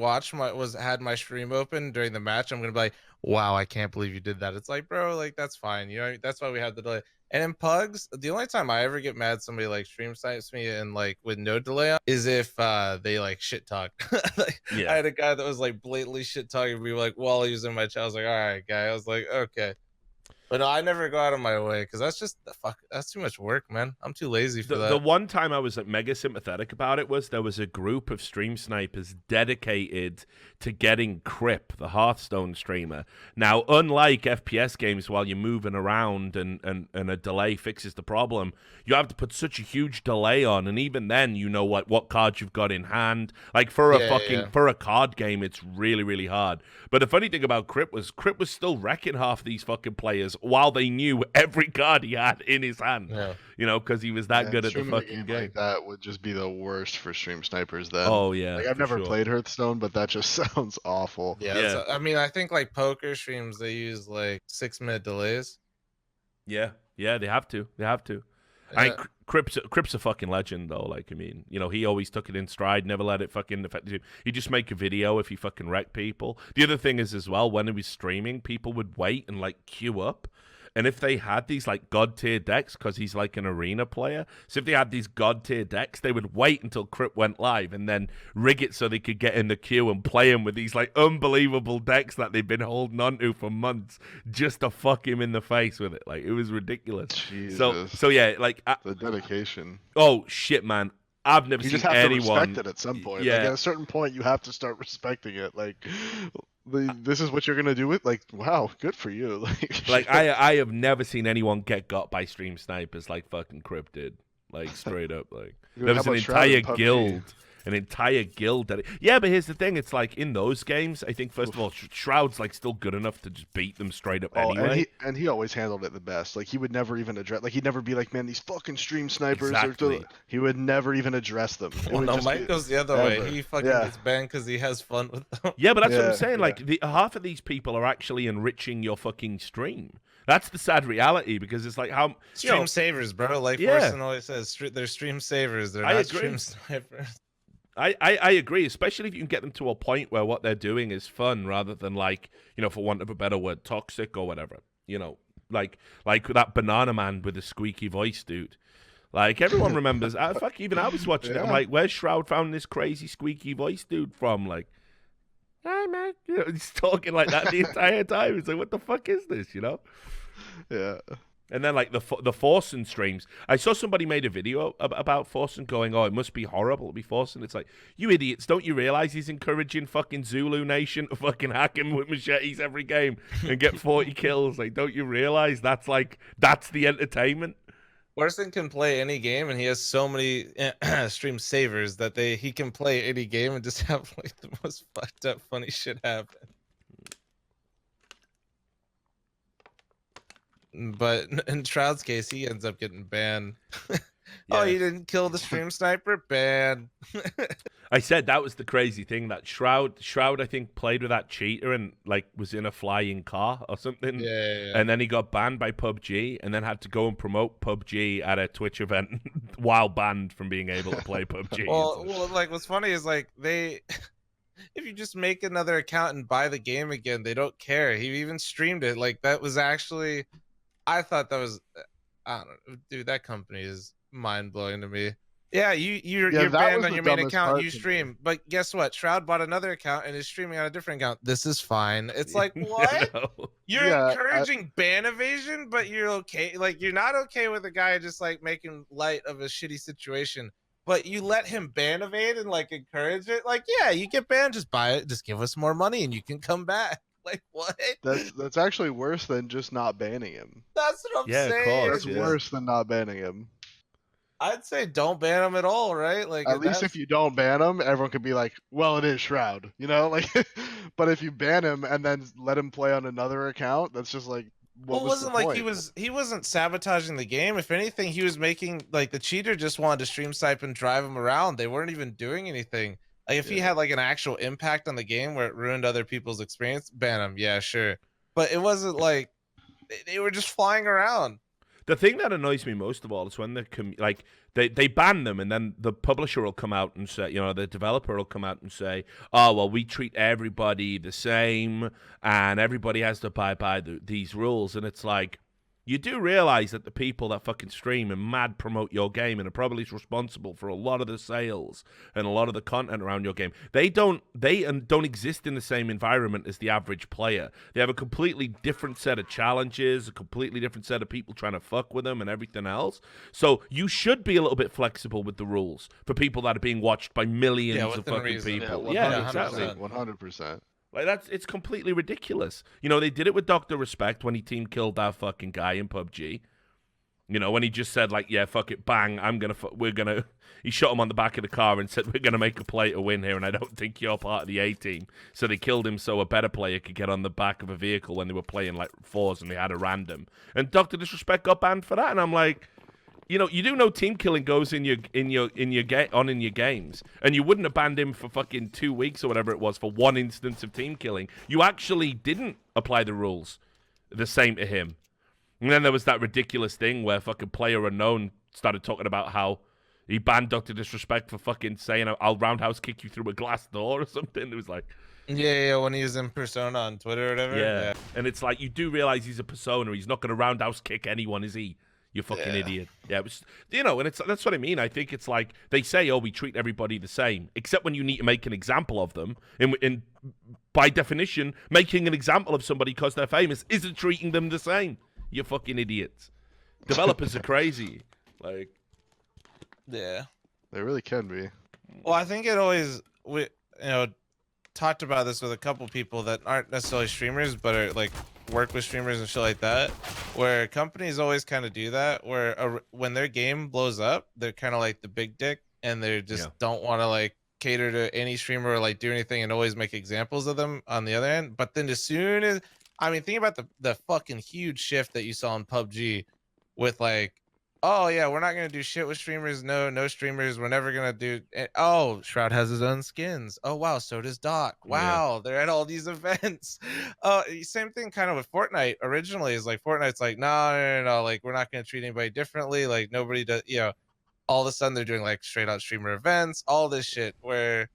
had my stream open during the match, I'm gonna be like, wow, I can't believe you did that. It's like, bro, like that's fine. You know, that's why we have the delay. And in pugs, the only time I ever get mad somebody like stream snipes me and like with no delay on is if they like shit talk. Like, I had a guy that was like blatantly shit talking me like while he was in my chat. I was like, all right, guy. I was like, okay. But no, I never go out of my way because that's just that's too much work, man. I'm too lazy for The that. one time I was like mega sympathetic about it was there was a group of stream snipers dedicated to getting Crip, the Hearthstone streamer. Now, unlike FPS games, while you're moving around and a delay fixes the problem, you have to put such a huge delay on, and even then, you know what cards you've got in hand. Like for a card game, it's really really hard. But the funny thing about Crip was still wrecking half these fucking players while they knew every card he had in his hand. Yeah. You know, because he was that good at the streaming a fucking game game. like that would just be the worst for stream snipers then. Oh yeah, Like I've for never sure. played Hearthstone, but that just sounds awful. Yeah, Yeah. I mean, I think like poker streams they use like 6-minute delays. Yeah, they have to. I mean, Crip's a fucking legend though. Like, I mean, you know, he always took it in stride, never let it fucking affect him. He'd just make a video if he fucking wrecked people. The other thing is as well, when he was streaming, people would wait and like queue up. And if they had these like god tier decks, because he's like an arena player, so if they had these god tier decks, they would wait until Crip went live and then rig it so they could get in the queue and play him with these like unbelievable decks that they've been holding on to for months just to fuck him in the face with it. Like, it was ridiculous. Jesus. So yeah, like The dedication. oh shit, man, I've never You seen just have to anyone. respect it at some point. Yeah. Like at a certain point, you have to start respecting it. Like, this is what you're gonna do with. Like, wow, good for you. Like I have never seen anyone get got by stream snipers like fucking Crip did. Like straight up, like Dude, there how was an about Shroud entire in PUBG? guild. An entire guild that yeah, but here's the thing, it's like in those games, I think first of all, Shroud's like still good enough to just beat them straight up anyway. and he always handled it the best. Like he would never even address. Like he'd never be like, man, these fucking stream snipers. Exactly. He would never even address them. It Well, would no, just Mike be- goes the other ever. way. He fucking Yeah. gets banned because he has fun with them. Yeah, but that's what I'm Yeah, saying. Like half of these people are actually enriching your fucking stream. That's the sad reality because it's like how Stream savers, bro. Like Yeah. Forsen always says, they're stream savers. They're I not agree. stream snipers. I agree, especially if you can get them to a point where what they're doing is fun rather than like, you know, for want of a better word, toxic or whatever. You know, like that banana man with the squeaky voice, dude. Like everyone remembers. Even I was watching it. I'm Yeah. like, where's Shroud found this crazy squeaky voice dude from? Like, hi man, you know, he's talking like that the entire time. It's like, what the fuck is this? You know? Yeah. And then like the Forsen streams, I saw somebody made a video about Forsen going, "Oh, it must be horrible to be Forsen." It's like, you idiots, don't you realize he's encouraging fucking Zulu Nation to fucking hack him with machetes every game and get 40 kills? Like, don't you realize that's the entertainment? Forsen can play any game, and he has so many stream savers that he can play any game and just have like the most fucked up funny shit happen. But in Shroud's case, he ends up getting banned. Oh, you didn't kill the stream sniper? Ban. I said that was the crazy thing, that Shroud I think played with that cheater and like was in a flying car or something. Yeah. And then he got banned by PUBG and then had to go and promote PUBG at a Twitch event while banned from being able to play PUBG. Well, like what's funny is like if you just make another account and buy the game again, they don't care. He even streamed it. Like that was actually, I thought that was, I don't know, dude. That company is mind blowing to me. Yeah, you're that banned was on the your main dumbest account. part You to me. stream, but guess what? Shroud bought another account and is streaming on a different account. This is fine. It's like what? You're Yeah, encouraging ban evasion, but you're okay. Like you're not okay with a guy just like making light of a shitty situation. But you let him ban evade and like encourage it. Like, yeah, you get banned, just buy it, just give us more money and you can come back. Like what? That's actually worse than just not banning him. That's what I'm Yeah, of saying. course, That's yeah. worse than not banning him. I'd say don't ban him at all, right? Like At least if you don't ban him, everyone could be like, "Well, it is Shroud," you know. Like, but if you ban him and then let him play on another account, that's just like, what well, it was the wasn't like point? he wasn't sabotaging the game. If anything, he was making like the cheater just wanted to stream snipe and drive him around. They weren't even doing anything. Like if he had like an actual impact on the game where it ruined other people's experience, ban him. Yeah, sure. But it wasn't like they were just flying around. The thing that annoys me most of all is when they ban them and then the publisher will come out and say, you know, the developer will come out and say, oh, well, we treat everybody the same and everybody has to abide by these rules. And it's like, you do realize that the people that fucking stream and mad promote your game and are probably responsible for a lot of the sales and a lot of the content around your game, they don't exist in the same environment as the average player. They have a completely different set of challenges, a completely different set of people trying to fuck with them and everything else. So you should be a little bit flexible with the rules for people that are being watched by millions of within fucking reason. people. Yeah, Exactly. 100%. Like it's completely ridiculous. You know, they did it with Dr. Respect when he team killed that fucking guy in PUBG. You know, when he just said like, yeah, fuck it, bang, he shot him on the back of the car and said, we're gonna make a play to win here, and I don't think you're part of the A team. So they killed him so a better player could get on the back of a vehicle when they were playing like fours and they had a random. And Dr. Disrespect got banned for that, and I'm like, you know, you do know team killing goes in your games, and you wouldn't have banned him for fucking 2 weeks or whatever it was for one instance of team killing. You actually didn't apply the rules the same to him. And then there was that ridiculous thing where fucking Player Unknown started talking about how he banned Dr. Disrespect for fucking saying I'll roundhouse kick you through a glass door or something. It was like, Yeah, when he was in Persona on Twitter or whatever. yeah. And it's like, you do realize he's a persona. He's not going to roundhouse kick anyone, is he? You fucking idiot. Yeah, it was, you know, and that's what I mean. I think it's like they say, oh, we treat everybody the same, except when you need to make an example of them. In by definition, making an example of somebody because they're famous isn't treating them the same. You fucking idiots. Developers are crazy. Like, Yeah. They really can be. Well, I think it always talked about this with a couple people that aren't necessarily streamers, but are like work with streamers and shit like that, where companies always kind of do that, where when their game blows up, they're kind of like the big dick, and they just don't want to like cater to any streamer or like do anything and always make examples of them on the other end. But then as soon as, I mean, think about the fucking huge shift that you saw in PUBG with like, oh yeah, we're not gonna do shit with streamers. No streamers. We're never gonna do. Oh, Shroud has his own skins. Oh wow, so does Doc. Wow, they're at all these events. Same thing kind of with Fortnite. Originally, is like Fortnite's like, no, like we're not gonna treat anybody differently. Like nobody does. You know, all of a sudden they're doing like straight out streamer events. All this shit where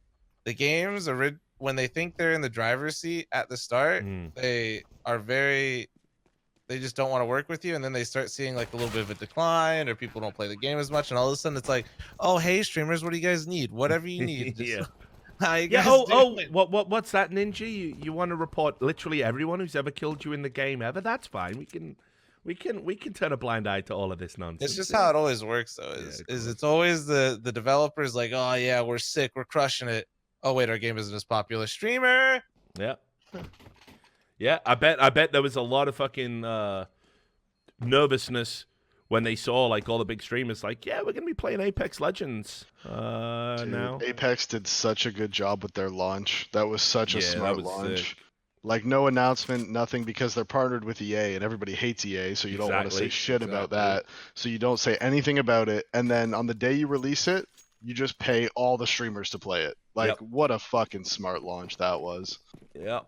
the games are when they think they're in the driver's seat at the start, they are very. They just don't want to work with you, and then they start seeing like a little bit of a decline, or people don't play the game as much, and all of a sudden it's like, oh hey streamers, what do you guys need? Whatever you need. Just, how you guys doing? What's that, Ninja? You want to report literally everyone who's ever killed you in the game ever? That's fine. We can turn a blind eye to all of this nonsense. It's just how it always works though. Is it's always the developers like, oh yeah, we're sick, we're crushing it. Oh wait, our game isn't as popular. Streamer. Yeah. Yeah, I bet there was a lot of fucking nervousness when they saw like all the big streamers like, yeah, we're gonna be playing Apex Legends now. Apex did such a good job with their launch. That was such a smart launch. Sick. Like no announcement, nothing, because they're partnered with EA and everybody hates EA, so you don't want to say shit about that. So you don't say anything about it, and then on the day you release it, you just pay all the streamers to play it. Like what a fucking smart launch that was. Yep.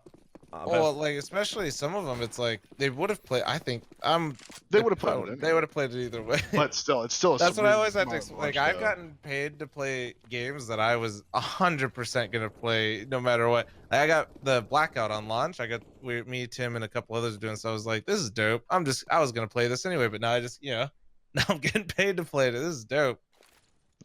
Well, like especially some of them, it's like they would have played. I think they would have played it. They would have played it either way. But still, it's still. That's what I always had to explain. Like I've gotten paid to play games that I was 100% gonna play no matter what. Like, I got the Blackout on launch. Me, Tim, and a couple others doing. So I was like, this is dope. I was gonna play this anyway, but now I just now I'm getting paid to play it. This is dope.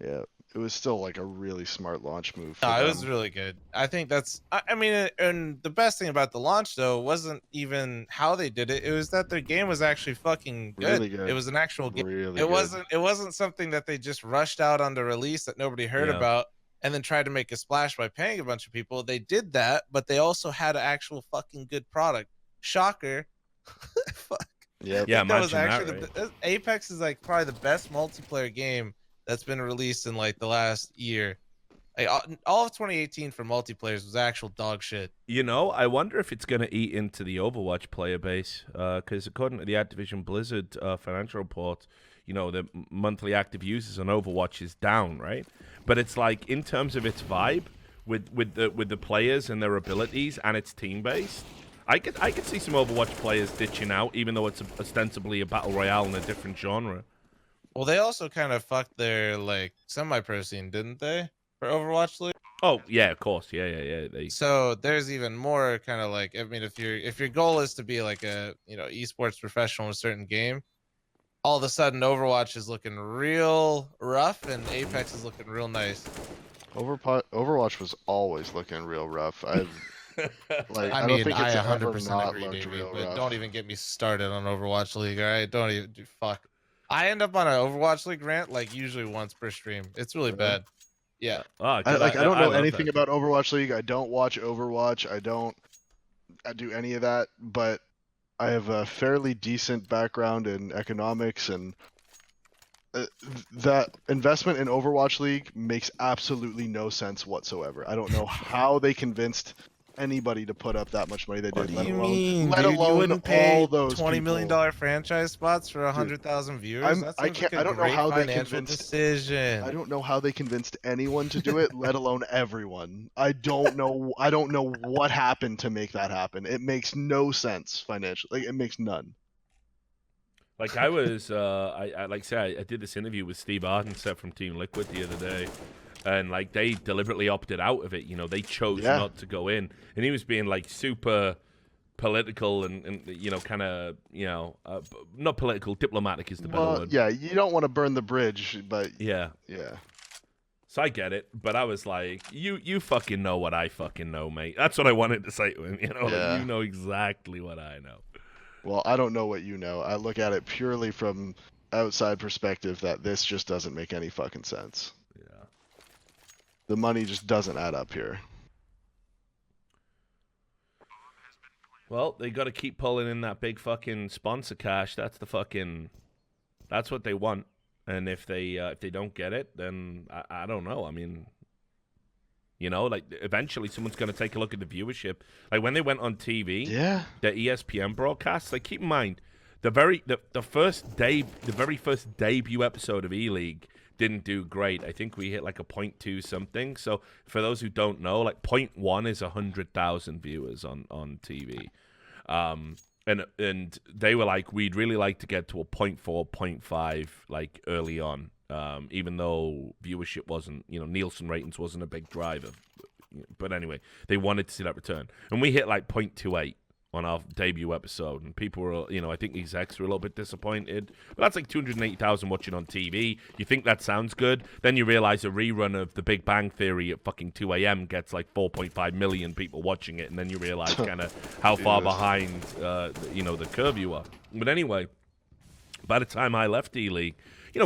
Yeah. It was still like a really smart launch move. No, it was really good. I think that's. I mean, and the best thing about the launch though wasn't even how they did it. It was that their game was actually fucking good. Really good. It was an actual game. Really it wasn't something that they just rushed out on the release that nobody heard about and then tried to make a splash by paying a bunch of people. They did that, but they also had an actual fucking good product. Shocker. Fuck. Yeah. That was actually Apex is like probably the best multiplayer game that's been released in like the last year. Like, all of 2018 for multiplayers was actual dog shit. You know, I wonder if it's going to eat into the Overwatch player base, because according to the Activision Blizzard financial report, the monthly active users on Overwatch is down, right? But it's like in terms of its vibe with the players and their abilities and its team based, I could see some Overwatch players ditching out, even though it's ostensibly a battle royale in a different genre. Well, they also kind of fucked their like semi-pro scene, didn't they? For Overwatch League. Oh yeah, of course. Yeah. So there's even more kind of like, I mean, if your goal is to be like a esports professional in a certain game, all of a sudden Overwatch is looking real rough and Apex is looking real nice. Overwatch was always looking real rough. I don't mean, think I it's ever 100% not agree, looked Davey, real but rough. don't even get me started on Overwatch League, all right? Don't even do fuck. I end up on an Overwatch League rant like usually once per stream. It's really bad. Yeah. Oh, I don't know love anything that. about Overwatch League. I don't watch Overwatch. I don't do any of that, but I have a fairly decent background in economics, and that investment in Overwatch League makes absolutely no sense whatsoever. I don't know how they convinced anybody to put up that much money they What did, do you mean, let dude? You alone wouldn't pay all those $20 million people. franchise spots for 100,000 viewers? That seems like a I don't know great how they financial convinced. decision. I don't know how they convinced anyone to do it, let alone everyone. I don't know what happened to make that happen. It makes no sense financially. Like, it makes none. Like I was, I like say I did this interview with Steve Ardenset from Team Liquid the other day, and like they deliberately opted out of it. You know, they chose Yeah. not to go in, and he was being like super political and you know, kind of not political, diplomatic is the better word. Yeah, you don't want to burn the bridge, but Yeah. So I get it, but I was like, you fucking know what I fucking know, mate. That's what I wanted to say to him. You know, Yeah. like, you know exactly what I know. Well, I don't know what you know. I look at it purely from outside perspective that this just doesn't make any fucking sense. Yeah. The money just doesn't add up here. Well, they got to keep pulling in that big fucking sponsor cash. That's what they want. And if they don't get it, then I don't know. I mean, you know, like eventually someone's going to take a look at the viewership. Like when they went on TV, Yeah. the ESPN broadcasts. Like keep in mind, the very first debut episode of E League didn't do great. I think we hit like a 0.2 something. So for those who don't know, like 0.1 is 100,000 viewers on TV. And they were like, we'd really like to get to a 0.4, 0.5 like early on. Even though viewership wasn't, Nielsen ratings wasn't a big driver. But anyway, they wanted to see that return. And we hit like 0.28 on our debut episode. And people were, I think the execs were a little bit disappointed. But that's like 280,000 watching on TV. You think that sounds good. Then you realize a rerun of The Big Bang Theory at fucking 2 a.m. gets like 4.5 million people watching it. And then you realize kind of how far behind, the curve you are. But anyway, by the time I left E-League,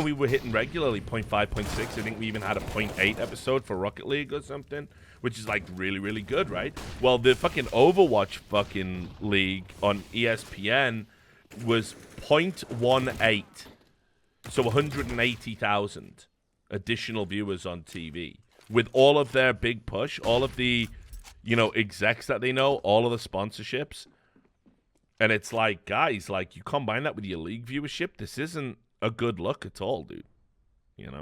we were hitting regularly 0.5, 0.6. I think we even had a 0.8 episode for Rocket League or something, which is like really, really good, right? Well, the fucking Overwatch fucking league on ESPN was 0.18. So 180,000 additional viewers on TV. With all of their big push, all of the, execs that they know, all of the sponsorships. And it's like, guys, like you combine that with your league viewership, this isn't a good look at all, dude.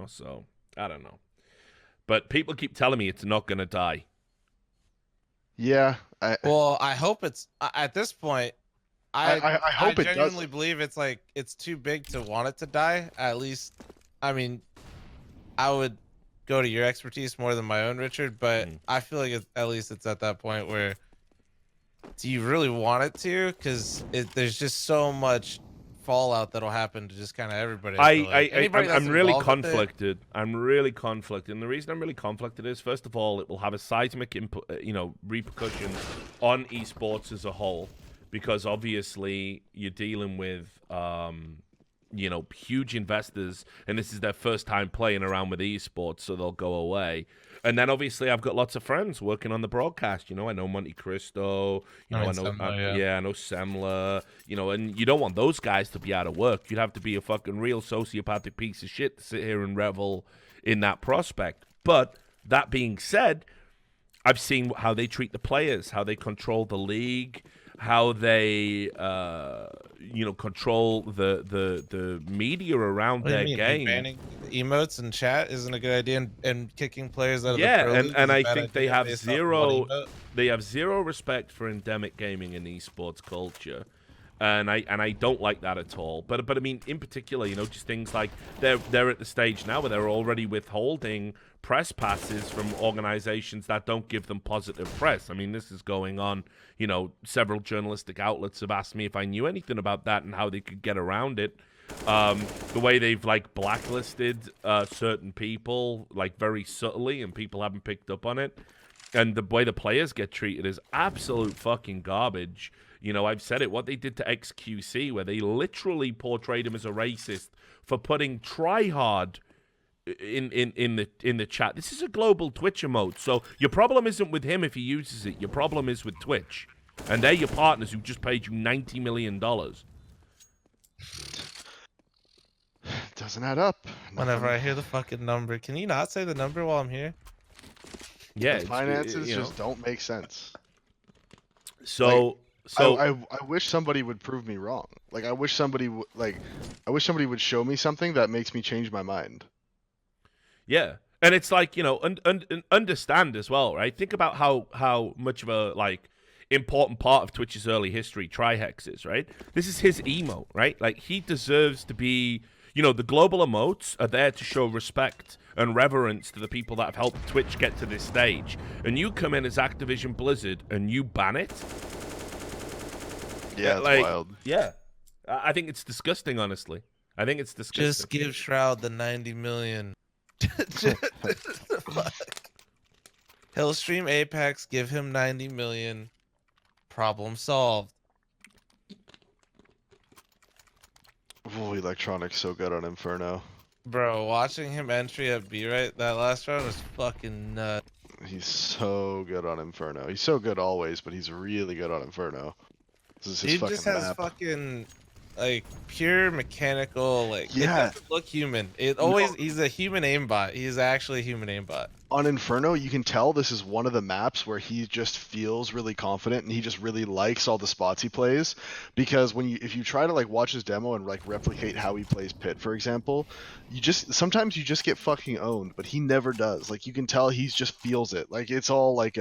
So I don't know. But people keep telling me it's not gonna die. Yeah. Well, I hope it's at this point. I hope it genuinely does. believe it's like it's too big to want it to die. At least, I mean, I would go to your expertise more than my own, Richard. But I feel like at least it's at that point where, do you really want it to? Because there's just so much fallout that'll happen to just kind of everybody. I'm really conflicted. I'm really conflicted, and the reason I'm really conflicted is, first of all, it will have a seismic input, repercussions on esports as a whole, because obviously you're dealing with, huge investors, and this is their first time playing around with esports, so they'll go away. And then obviously I've got lots of friends working on the broadcast. I know Monte Cristo. I know Semler. And you don't want those guys to be out of work. You'd have to be a fucking real sociopathic piece of shit to sit here and revel in that prospect. But that being said, I've seen how they treat the players, how they control the league, how they control the media around their game. Banning emotes and chat isn't a good idea, and kicking players out of the pro league and is a I bad think they idea have based off one emote. they have zero respect for endemic gaming and esports culture. And I don't like that at all. But I mean, in particular, you know, just things like they're at the stage now where they're already withholding press passes from organizations that don't give them positive press. I mean, this is going on. You know, several journalistic outlets have asked me if I knew anything about that and how they could get around it. The way they've like blacklisted certain people, like very subtly, and people haven't picked up on it. And the way the players get treated is absolute fucking garbage. You know, I've said it. What they did to XQC, where they literally portrayed him as a racist for putting tryhard in the chat. This is a global Twitch emote, so your problem isn't with him if he uses it. Your problem is with Twitch, and they're your partners who just paid you $90 million. Doesn't add up. Whenever I hear the fucking number, can you not say the number while I'm here? Yeah, The finances you know. just don't make sense. So I wish somebody would prove me wrong. Like I wish somebody would show me something that makes me change my mind. yeah, and it's like, you know, understand as well, right? Think about how much of a like important part of Twitch's early history Trihex is, right? This is his emote, right? Like he deserves to be. You know, the global emotes are there to show respect and reverence to the people that have helped Twitch get to this stage. And you come in as Activision Blizzard and you ban it? Yeah, it's like, wild. Yeah. I think it's disgusting, honestly. I think it's disgusting. Just give Shroud the 90 million. Fuck. He'll stream Apex, give him 90 million. Problem solved. Oh, Electronic's so good on Inferno. Bro, watching him entry at B right that last round was fucking nuts. He's so good on Inferno. He's so good always, but he's really good on Inferno. This is his He fucking just has map. fucking like pure mechanical, like Yeah. it doesn't look human. It always he's a human aimbot. He's actually a human aimbot. On Inferno, you can tell this is one of the maps where he just feels really confident and he just really likes all the spots he plays. Because if you try to like watch his demo and like replicate how he plays Pit, for example, sometimes you just get fucking owned, but he never does. Like you can tell he just feels it. Like it's all like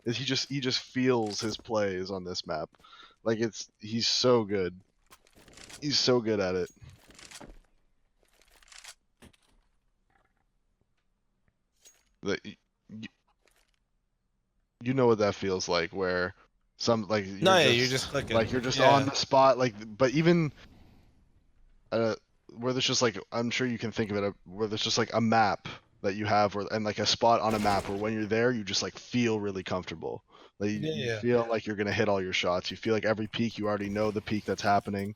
he just feels his plays on this map. Like he's so good. He's so good at it. You know what that feels like, where you're just clicking. like you're just on the spot, like, but even where there's just like, I'm sure you can think of it, where there's just like a map that you have, and like a spot on a map where when you're there, you just like feel really comfortable. Like you feel like you're gonna hit all your shots. You feel like every peak, you already know the peak that's happening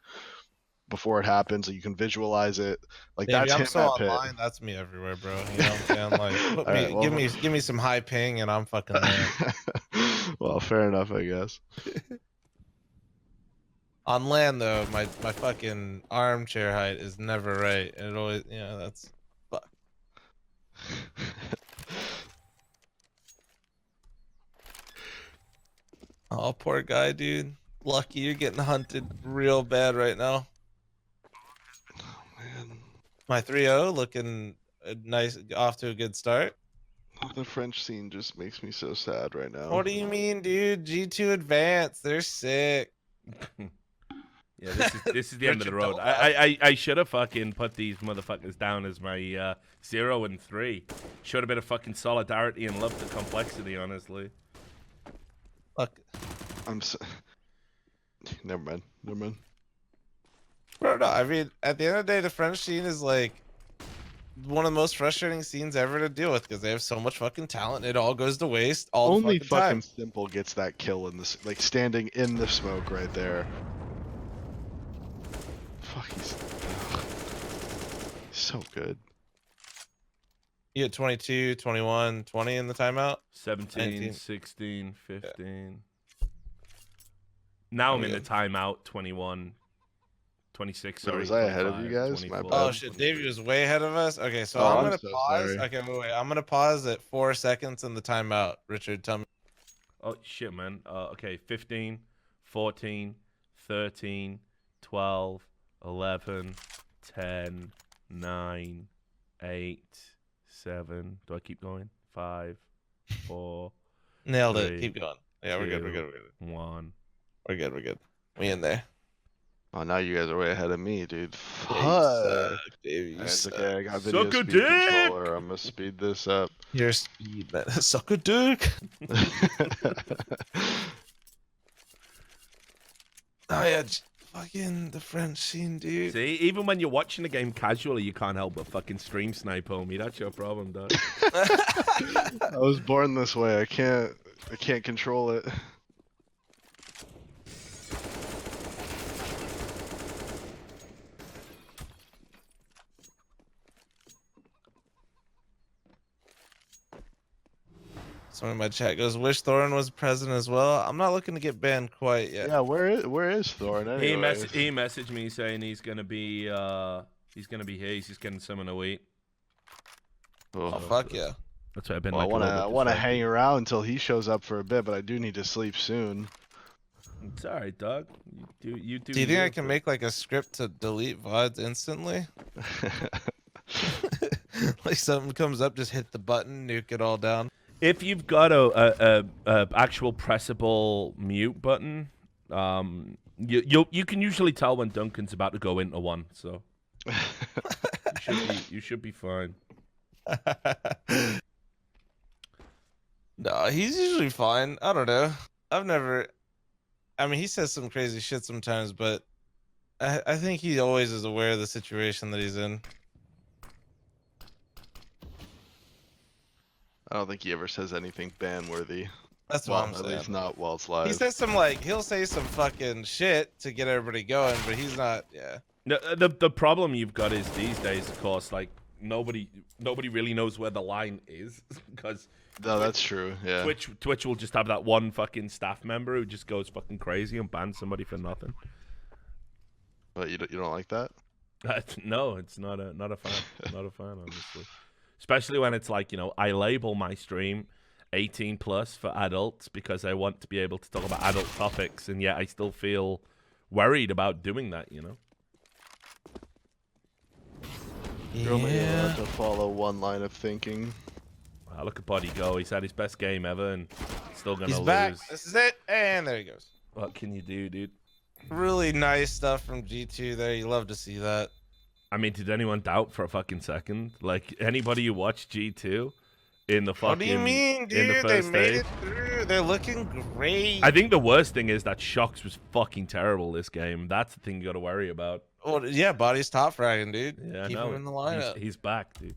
before it happens, so you can visualize it. Like that's I'm him so at online. Pit. That's me everywhere, bro. You know what I'm saying? Like, give me some high ping, and I'm fucking there. Well, fair enough, I guess. On land though, my fucking armchair height is never right, and it always, that's fuck. Oh, poor guy, dude. Lucky you're getting hunted real bad right now. Man, My 3-0 looking nice, off to a good start. the French scene just makes me so sad right now. What do you mean, dude? G2 Advance, they're sick. Yeah, this is the end of the road. I should have fucking put these motherfuckers down as my 0 and 3. Showed a bit of fucking solidarity and love to complexity, honestly. Fuck. I'm so... Never mind. Bro, no, I mean, at the end of the day, the French scene is like one of the most frustrating scenes ever to deal with because they have so much fucking talent. It all goes to waste all Only the fucking time. Simple gets that kill in this, like standing in the smoke right there. Fuck, he's so good. You had 22, 21, 20 in the timeout? 17, 19. 16, 15. Now I'm in the timeout, 21, 26, sorry. Was I ahead of you 25, guys? My 24. Oh shit, Davey was way ahead of us. Okay, so Oh, I'm I'm gonna so pause. sorry. Okay, wait. I'm gonna pause at 4 seconds in the timeout. Richard, tell me. Oh, shit, man. Okay, 15, 14, 13, 12, 11, 10, 9, 8, 7. Do I keep going? 5, 4, Nailed 3, it. Keep going. Yeah, we're good. We're good. 1. We're good. We in there. Oh, now you guys are way ahead of me, dude. Yeah, you Fuck. suck, Davey. You That's suck. okay. I got video Suck a speed dick! controller. I'm gonna speed this up. Your speed, man. Suck a dick. Oh yeah, fucking the French scene, dude. See, even when you're watching the game casually, you can't help but fucking stream snipe, homie. That's your problem, dog. I was born this way. I can't control it. Someone in my chat goes, "Wish Thorin was present as well." I'm not looking to get banned quite yet. Yeah, where is Thorin? He Anyways? he messaged me saying he's gonna be here. He's just getting someone to eat. Oh fuck yeah. That's why I've been. Well, like, I want to hang around until he shows up for a bit, but I do need to sleep soon. It's alright, dog. You do. Do you think I can make like a script to delete VODs instantly? Like something comes up, just hit the button, nuke it all down. If you've got a actual pressable mute button, you can usually tell when Duncan's about to go into one, so you should be fine. No, he's usually fine. I don't know. I've never. I mean, he says some crazy shit sometimes, but I think he always is aware of the situation that he's in. I don't think he ever says anything ban-worthy. That's Well, what I'm at saying. least not while it's live. He says some like he'll say some fucking shit to get everybody going, but he's not. Yeah. No, the problem you've got is these days, of course, like nobody really knows where the line is because No, that's true. Yeah. Twitch will just have that one fucking staff member who just goes fucking crazy and bans somebody for nothing. But you don't like that? No, it's not a fan. Not a fan, honestly. Especially when it's like, I label my stream 18 plus for adults because I want to be able to talk about adult topics, and yet I still feel worried about doing that, You're only allowed to follow one line of thinking. Wow, look at Buddy go. He's had his best game ever and still gonna He's lose. back. This is it, and there he goes. What can you do, dude? Really nice stuff from G2 there. You love to see that. I mean, did anyone doubt for a fucking second? Like, anybody who watched G2 in the fucking... What do you mean, in dude? the They first made stage? it through. They're looking great. I think the worst thing is that Shox was fucking terrible this game. That's the thing you got to worry about. Well, yeah, Body's top fragging, dude. Yeah, Keep I know. him in the lineup. He's back, dude.